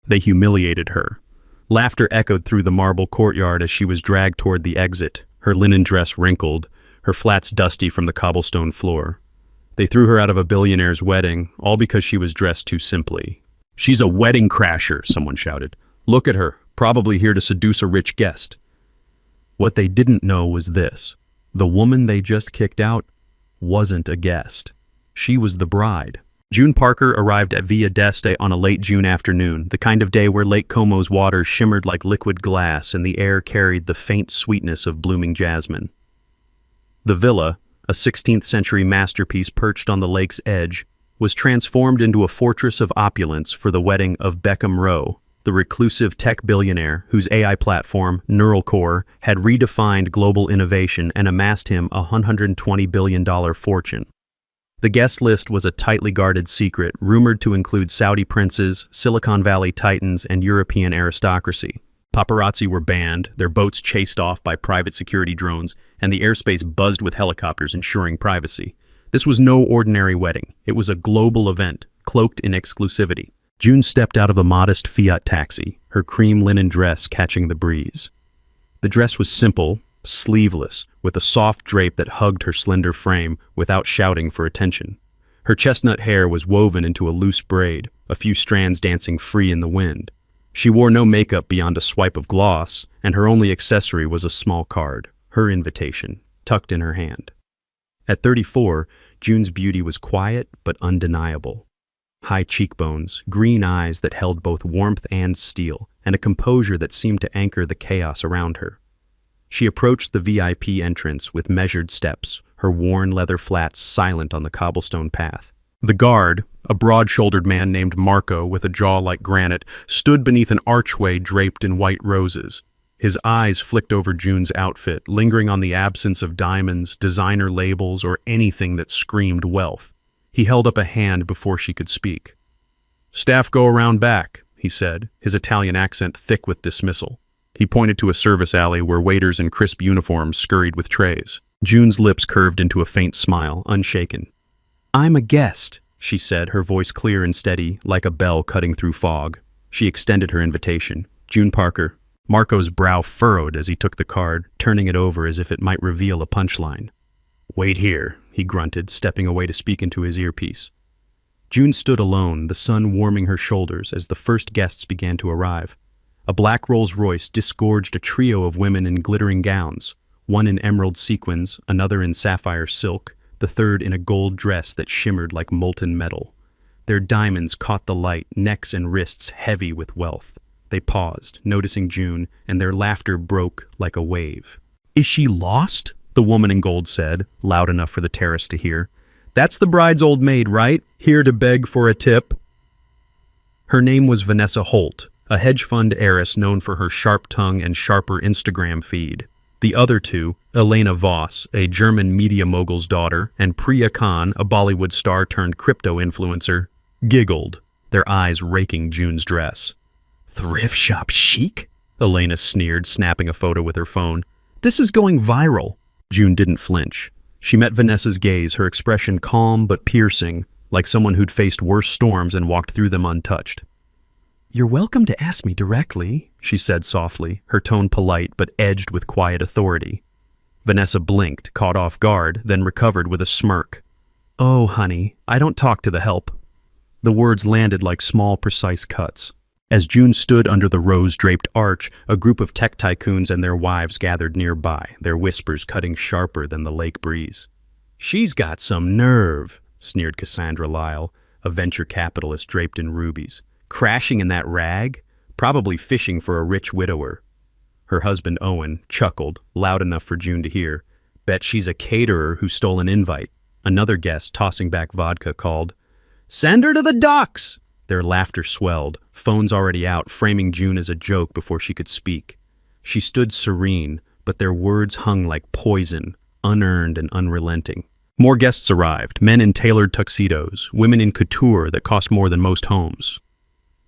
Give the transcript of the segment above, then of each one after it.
They humiliated her. Laughter echoed through the marble courtyard as she was dragged toward the exit, her linen dress wrinkled, her flats dusty from the cobblestone floor. They threw her out of a billionaire's wedding, all because she was dressed too simply. "She's a wedding crasher," someone shouted. "Look at her, probably here to seduce a rich guest." What they didn't know was this: the woman they just kicked out wasn't a guest. She was the bride. June Parker arrived at Villa d'Este on a late June afternoon, the kind of day where Lake Como's waters shimmered like liquid glass and the air carried the faint sweetness of blooming jasmine. The villa, a 16th century masterpiece perched on the lake's edge, was transformed into a fortress of opulence for the wedding of Beckham Rowe, the reclusive tech billionaire whose AI platform, Neural Core, had redefined global innovation and amassed him a $120 billion fortune. The guest list was a tightly guarded secret, rumored to include Saudi princes, Silicon Valley titans, and European aristocracy. Paparazzi were banned, their boats chased off by private security drones, and the airspace buzzed with helicopters ensuring privacy. This was no ordinary wedding. It was a global event, cloaked in exclusivity. June stepped out of a modest Fiat taxi, her cream linen dress catching the breeze. The dress was simple, sleeveless, with a soft drape that hugged her slender frame without shouting for attention. Her chestnut hair was woven into a loose braid, a few strands dancing free in the wind. She wore no makeup beyond a swipe of gloss, and her only accessory was a small card, her invitation, tucked in her hand. At 34, June's beauty was quiet but undeniable. High cheekbones, green eyes that held both warmth and steel, and a composure that seemed to anchor the chaos around her. She approached the VIP entrance with measured steps, her worn leather flats silent on the cobblestone path. The guard, a broad-shouldered man named Marco with a jaw like granite, stood beneath an archway draped in white roses. His eyes flicked over June's outfit, lingering on the absence of diamonds, designer labels, or anything that screamed wealth. He held up a hand before she could speak. "Staff go around back," he said, his Italian accent thick with dismissal. He pointed to a service alley where waiters in crisp uniforms scurried with trays. June's lips curved into a faint smile, unshaken. "I'm a guest," she said, her voice clear and steady, like a bell cutting through fog. She extended her invitation. "June Parker." Marco's brow furrowed as he took the card, turning it over as if it might reveal a punchline. "Wait here," he grunted, stepping away to speak into his earpiece. June stood alone, the sun warming her shoulders as the first guests began to arrive. A black Rolls-Royce disgorged a trio of women in glittering gowns, one in emerald sequins, another in sapphire silk, the third in a gold dress that shimmered like molten metal. Their diamonds caught the light, necks and wrists heavy with wealth. They paused, noticing June, and their laughter broke like a wave. "Is she lost?" the woman in gold said, loud enough for the terrace to hear. "That's the bride's old maid, right? Here to beg for a tip." Her name was Vanessa Holt, a hedge fund heiress known for her sharp tongue and sharper Instagram feed. The other two, Elena Voss, a German media mogul's daughter, and Priya Khan, a Bollywood star turned crypto influencer, giggled, their eyes raking June's dress. "Thrift shop chic?" Elena sneered, snapping a photo with her phone. "This is going viral." June didn't flinch. She met Vanessa's gaze, her expression calm but piercing, like someone who'd faced worse storms and walked through them untouched. "You're welcome to ask me directly," she said softly, her tone polite but edged with quiet authority. Vanessa blinked, caught off guard, then recovered with a smirk. "Oh, honey, I don't talk to the help." The words landed like small, precise cuts. As June stood under the rose-draped arch, a group of tech tycoons and their wives gathered nearby, their whispers cutting sharper than the lake breeze. "She's got some nerve," sneered Cassandra Lyle, a venture capitalist draped in rubies. "Crashing in that rag? Probably fishing for a rich widower." Her husband, Owen, chuckled, loud enough for June to hear. "Bet she's a caterer who stole an invite." Another guest, tossing back vodka, called, "Send her to the docks!" Their laughter swelled, phones already out, framing June as a joke before she could speak. She stood serene, but their words hung like poison, unearned and unrelenting. More guests arrived, men in tailored tuxedos, women in couture that cost more than most homes.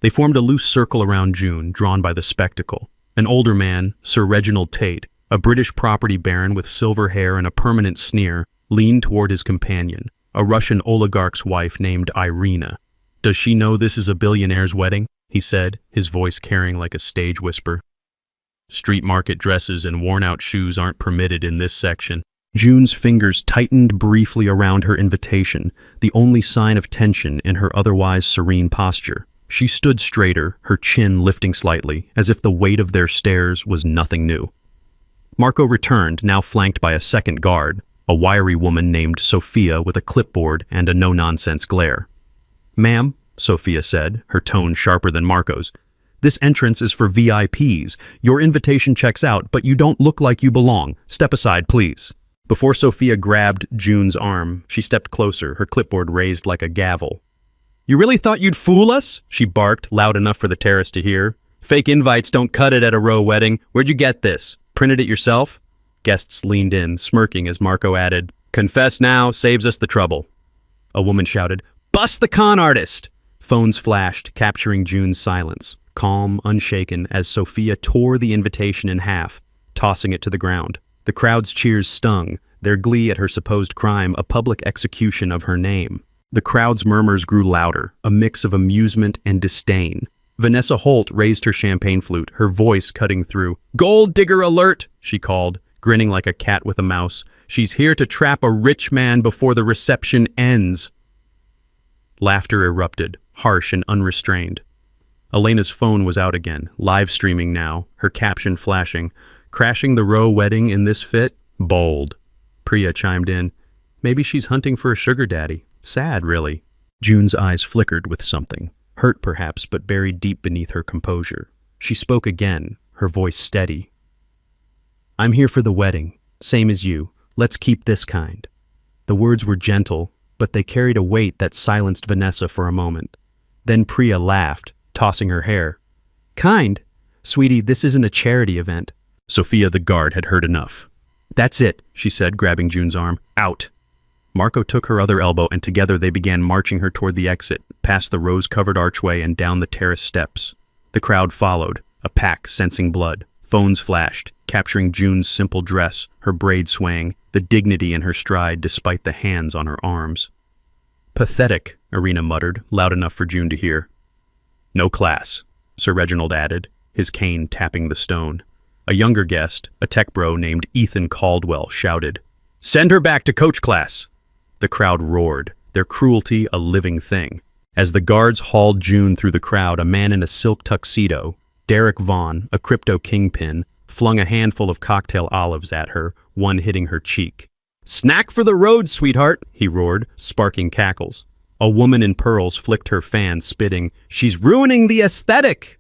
They formed a loose circle around June, drawn by the spectacle. An older man, Sir Reginald Tate, a British property baron with silver hair and a permanent sneer, leaned toward his companion, a Russian oligarch's wife named Irina. "Does she know this is a billionaire's wedding?" he said, his voice carrying like a stage whisper. Street market dresses and worn-out shoes aren't permitted in this section. June's fingers tightened briefly around her invitation, the only sign of tension in her otherwise serene posture. She stood straighter, her chin lifting slightly, as if the weight of their stares was nothing new. Marco returned, now flanked by a second guard, a wiry woman named Sophia with a clipboard and a no-nonsense glare. "Ma'am," Sophia said, her tone sharper than Marco's, "this entrance is for VIPs. Your invitation checks out, but you don't look like you belong. Step aside, please." Before Sophia grabbed June's arm, she stepped closer, her clipboard raised like a gavel. "You really thought you'd fool us?" she barked, loud enough for the terrace to hear. "Fake invites don't cut it at a row wedding. Where'd you get this? Printed it yourself?" Guests leaned in, smirking as Marco added, "Confess now, saves us the trouble." A woman shouted, "Bust the con artist!" Phones flashed, capturing June's silence, calm, unshaken, as Sophia tore the invitation in half, tossing it to the ground. The crowd's cheers stung, their glee at her supposed crime a public execution of her name. The crowd's murmurs grew louder, a mix of amusement and disdain. Vanessa Holt raised her champagne flute, her voice cutting through. "Gold digger alert!" she called, grinning like a cat with a mouse. "She's here to trap a rich man before the reception ends." Laughter erupted, harsh and unrestrained. Elena's phone was out again, live streaming now, her caption flashing. "Crashing the row wedding in this fit? Bold." Priya chimed in. "Maybe she's hunting for a sugar daddy. Sad, really." June's eyes flickered with something, hurt perhaps, but buried deep beneath her composure. She spoke again, her voice steady. "I'm here for the wedding, same as you. Let's keep this kind." The words were gentle, but they carried a weight that silenced Vanessa for a moment. Then Priya laughed, tossing her hair. "Kind? Sweetie, this isn't a charity event." Sophia the guard had heard enough. "That's it," she said, grabbing June's arm. "Out." Marco took her other elbow, and together they began marching her toward the exit, past the rose-covered archway and down the terrace steps. The crowd followed, a pack sensing blood. Phones flashed, capturing June's simple dress, her braid swaying, the dignity in her stride despite the hands on her arms. "Pathetic," Irina muttered, loud enough for June to hear. "No class," Sir Reginald added, his cane tapping the stone. A younger guest, a tech bro named Ethan Caldwell, shouted, "Send her back to coach class!" The crowd roared, their cruelty a living thing. As the guards hauled June through the crowd, a man in a silk tuxedo, Derek Vaughn, a crypto kingpin, flung a handful of cocktail olives at her, one hitting her cheek. "Snack for the road, sweetheart," he roared, sparking cackles. A woman in pearls flicked her fan, spitting, "She's ruining the aesthetic!"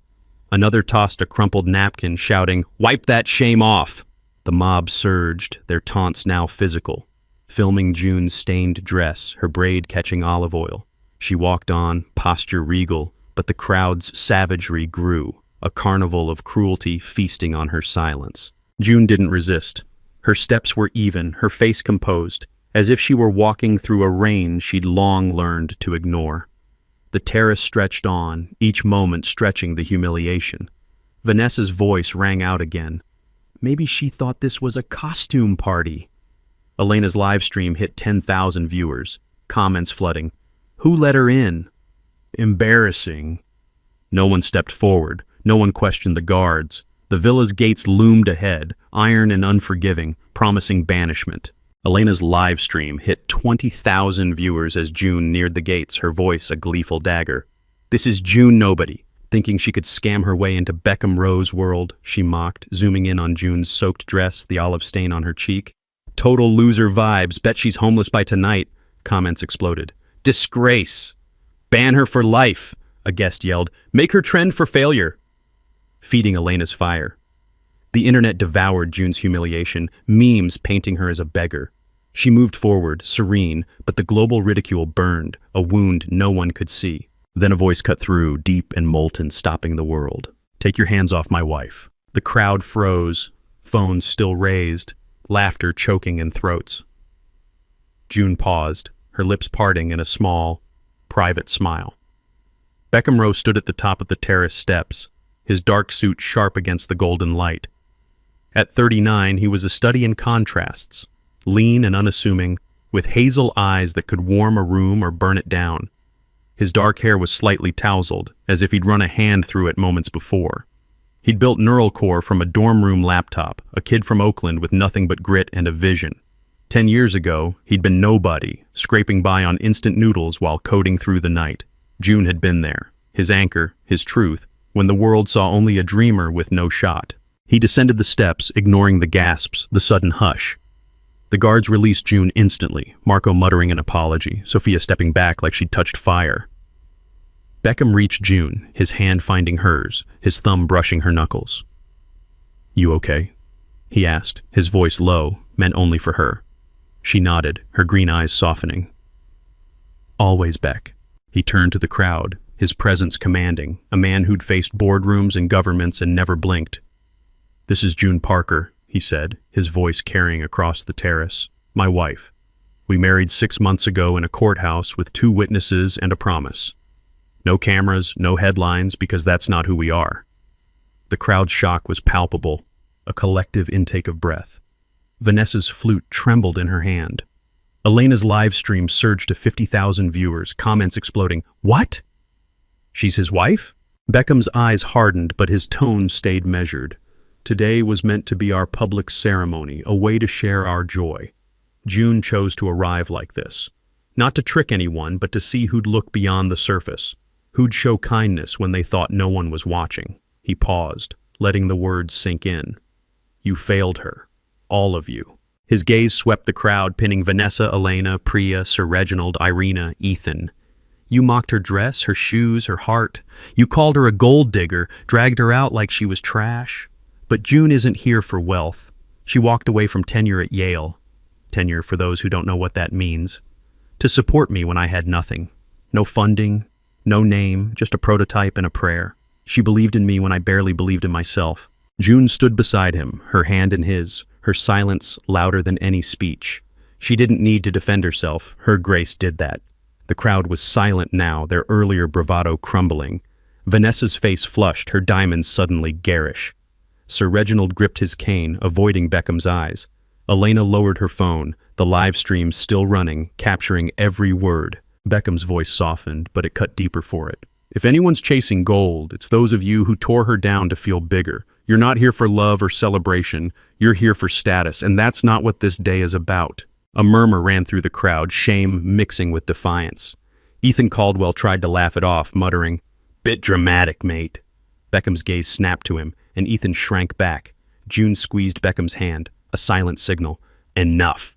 Another tossed a crumpled napkin, shouting, "Wipe that shame off!" The mob surged, their taunts now physical, filming June's stained dress, her braid catching olive oil. She walked on, posture regal, but the crowd's savagery grew, a carnival of cruelty feasting on her silence. June didn't resist. Her steps were even, her face composed, as if she were walking through a rain she'd long learned to ignore. The terrace stretched on, each moment stretching the humiliation. Vanessa's voice rang out again. Maybe she thought this was a costume party. Elena's live stream hit 10,000 viewers, comments flooding. "Who let her in?" "Embarrassing." No one stepped forward, no one questioned the guards. The villa's gates loomed ahead, iron and unforgiving, promising banishment. Elena's live stream hit 20,000 viewers as June neared the gates, her voice a gleeful dagger. "This is June Nobody, thinking she could scam her way into Beckham Rowe's world," she mocked, zooming in on June's soaked dress, the olive stain on her cheek. "Total loser vibes, bet she's homeless by tonight," comments exploded. "Disgrace! Ban her for life," a guest yelled. "Make her trend for failure." Feeding Elena's fire. The internet devoured June's humiliation, memes painting her as a beggar. She moved forward, serene, but the global ridicule burned, a wound no one could see. Then a voice cut through, deep and molten, stopping the world. "Take your hands off my wife." The crowd froze, phones still raised, laughter choking in throats. June paused, her lips parting in a small, private smile. Beckham Rowe stood at the top of the terrace steps, his dark suit sharp against the golden light. At 39, he was a study in contrasts, lean and unassuming, with hazel eyes that could warm a room or burn it down. His dark hair was slightly tousled, as if he'd run a hand through it moments before. He'd built neural core from a dorm room laptop, a kid from Oakland with nothing but grit and a vision. 10 years ago, he'd been nobody, scraping by on instant noodles while coding through the night. June had been there, his anchor, his truth, when the world saw only a dreamer with no shot. He descended the steps, ignoring the gasps, the sudden hush. The guards released June instantly, Marco muttering an apology, Sophia stepping back like she'd touched fire. Beckham reached June, his hand finding hers, his thumb brushing her knuckles. "You okay?" he asked, his voice low, meant only for her. She nodded, her green eyes softening. "Always, Beck." He turned to the crowd, his presence commanding, a man who'd faced boardrooms and governments and never blinked. "This is June Parker," he said, his voice carrying across the terrace. "My wife. We married 6 months ago in a courthouse with 2 witnesses and a promise. No cameras, no headlines, because that's not who we are." The crowd's shock was palpable, a collective intake of breath. Vanessa's flute trembled in her hand. Elena's live stream surged to 50,000 viewers, comments exploding. "What? She's his wife?" Beckham's eyes hardened, but his tone stayed measured. Today was meant to be our public ceremony, a way to share our joy. June chose to arrive like this. Not to trick anyone, but to see who'd look beyond the surface. Who'd show kindness when they thought no one was watching. He paused, letting the words sink in. "You failed her. All of you." His gaze swept the crowd, pinning Vanessa, Elena, Priya, Sir Reginald, Irina, Ethan. "You mocked her dress, her shoes, her heart. You called her a gold digger, dragged her out like she was trash. But June isn't here for wealth. She walked away from tenure at Yale. Tenure, for those who don't know what that means. To support me when I had nothing. No funding, no name, just a prototype and a prayer. She believed in me when I barely believed in myself." June stood beside him, her hand in his, her silence louder than any speech. She didn't need to defend herself. Her grace did that. The crowd was silent now, their earlier bravado crumbling. Vanessa's face flushed, her diamonds suddenly garish. Sir Reginald gripped his cane, avoiding Beckham's eyes. Elena lowered her phone, the live stream still running, capturing every word. Beckham's voice softened, but it cut deeper for it. "If anyone's chasing gold, it's those of you who tore her down to feel bigger. You're not here for love or celebration. You're here for status, and that's not what this day is about." A murmur ran through the crowd, shame mixing with defiance. Ethan Caldwell tried to laugh it off, muttering, "Bit dramatic, mate." Beckham's gaze snapped to him, and Ethan shrank back. June squeezed Beckham's hand, a silent signal. "Enough."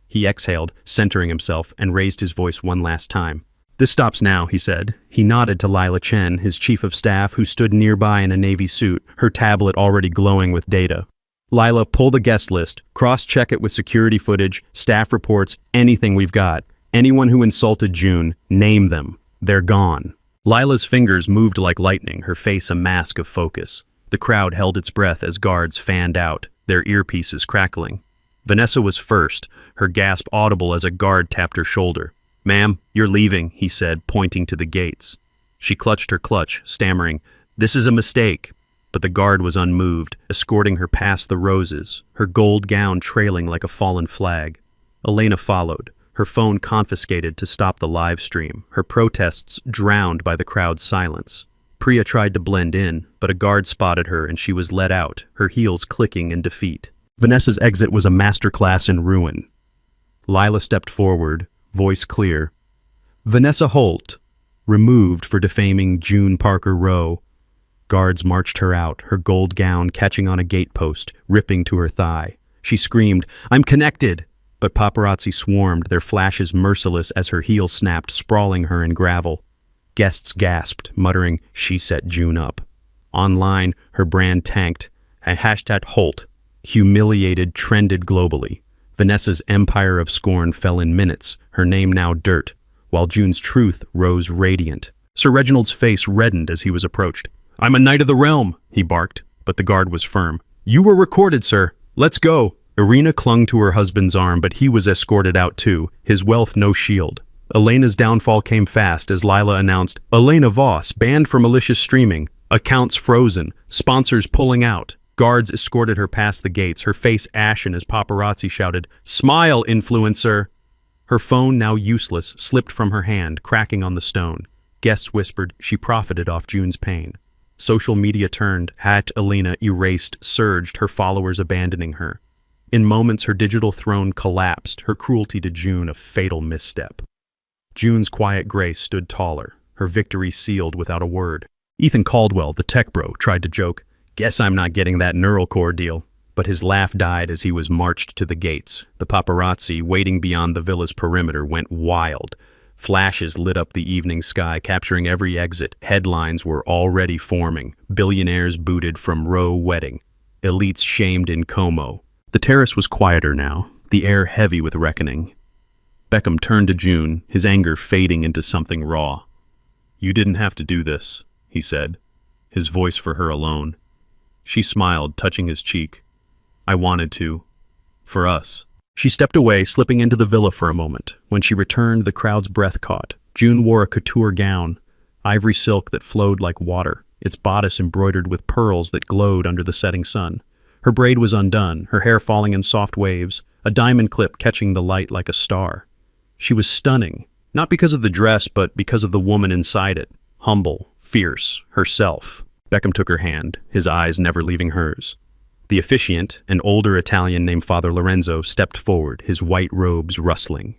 He exhaled, centering himself, and raised his voice one last time. "This stops now," he said. He nodded to Lila Chen, his chief of staff, who stood nearby in a navy suit, her tablet already glowing with data. "Lila, pull the guest list. Cross-check it with security footage, staff reports, anything we've got. Anyone who insulted June, name them. They're gone." Lila's fingers moved like lightning, her face a mask of focus. The crowd held its breath as guards fanned out, their earpieces crackling. Vanessa was first, her gasp audible as a guard tapped her shoulder. "Ma'am, you're leaving," he said, pointing to the gates. She clutched her clutch, stammering, "This is a mistake." But the guard was unmoved, escorting her past the roses, her gold gown trailing like a fallen flag. Elena followed, her phone confiscated to stop the live stream, her protests drowned by the crowd's silence. Priya tried to blend in, but a guard spotted her and she was let out, her heels clicking in defeat. Vanessa's exit was a masterclass in ruin. Lila stepped forward, voice clear. "Vanessa Holt, removed for defaming June Parker Rowe." Guards marched her out, her gold gown catching on a gatepost, ripping to her thigh. She screamed, "I'm connected!" But paparazzi swarmed, their flashes merciless as her heel snapped, sprawling her in gravel. Guests gasped, muttering, "She set June up." Online, her brand tanked. Hashtag Holt, humiliated, trended globally. Vanessa's empire of scorn fell in minutes, her name now dirt, while June's truth rose radiant. Sir Reginald's face reddened as he was approached. "I'm a knight of the realm," he barked, but the guard was firm. "You were recorded, sir. Let's go." Irina clung to her husband's arm, but he was escorted out too, his wealth no shield. Elena's downfall came fast as Lila announced, "Elena Voss, banned for malicious streaming. Accounts frozen. Sponsors pulling out." Guards escorted her past the gates, her face ashen as paparazzi shouted, "Smile, influencer!" Her phone, now useless, slipped from her hand, cracking on the stone. Guests whispered she profited off June's pain. Social media turned, hacked, Elena erased, surged, her followers abandoning her. In moments, her digital throne collapsed, her cruelty to June a fatal misstep. June's quiet grace stood taller, her victory sealed without a word. Ethan Caldwell, the tech bro, tried to joke, "Guess I'm not getting that neural core deal." But his laugh died as he was marched to the gates. The paparazzi, waiting beyond the villa's perimeter, went wild. Flashes lit up the evening sky, capturing every exit. Headlines were already forming. Billionaires booted from Roe wedding. Elites shamed in Como. The terrace was quieter now, the air heavy with reckoning. Beckham turned to June, his anger fading into something raw. "You didn't have to do this," he said, his voice for her alone. She smiled, touching his cheek. "I wanted to. For us." She stepped away, slipping into the villa for a moment. When she returned, the crowd's breath caught. June wore a couture gown, ivory silk that flowed like water, its bodice embroidered with pearls that glowed under the setting sun. Her braid was undone, her hair falling in soft waves, a diamond clip catching the light like a star. She was stunning, not because of the dress, but because of the woman inside it. Humble, fierce, herself. Beckham took her hand, his eyes never leaving hers. The officiant, an older Italian named Father Lorenzo, stepped forward, his white robes rustling.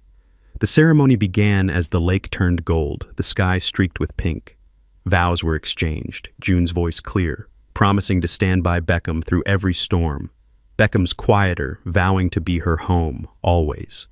The ceremony began as the lake turned gold, the sky streaked with pink. Vows were exchanged, June's voice clear, promising to stand by Beckham through every storm. Beckham's quieter, vowing to be her home, always.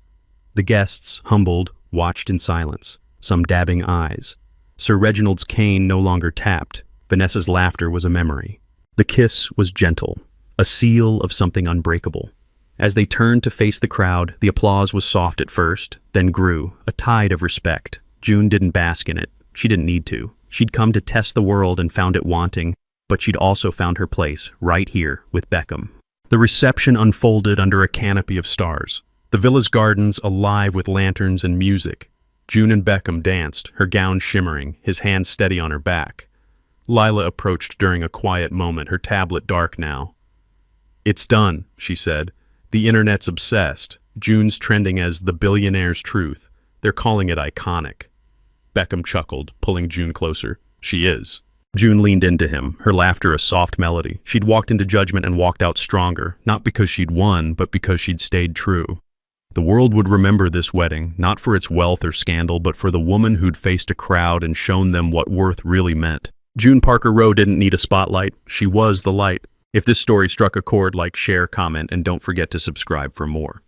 The guests, humbled, watched in silence, some dabbing eyes. Sir Reginald's cane no longer tapped. Vanessa's laughter was a memory. The kiss was gentle, a seal of something unbreakable. As they turned to face the crowd, the applause was soft at first, then grew, a tide of respect. June didn't bask in it. She didn't need to. She'd come to test the world and found it wanting, but she'd also found her place, right here, with Beckham. The reception unfolded under a canopy of stars. The villa's gardens alive with lanterns and music. June and Beckham danced, her gown shimmering, his hand steady on her back. Lila approached during a quiet moment, her tablet dark now. "It's done," she said. "The internet's obsessed. June's trending as the billionaire's truth. They're calling it iconic." Beckham chuckled, pulling June closer. "She is." June leaned into him, her laughter a soft melody. She'd walked into judgment and walked out stronger, not because she'd won, but because she'd stayed true. The world would remember this wedding, not for its wealth or scandal, but for the woman who'd faced a crowd and shown them what worth really meant. June Parker Rowe didn't need a spotlight. She was the light. If this story struck a chord, like, share, comment, and don't forget to subscribe for more.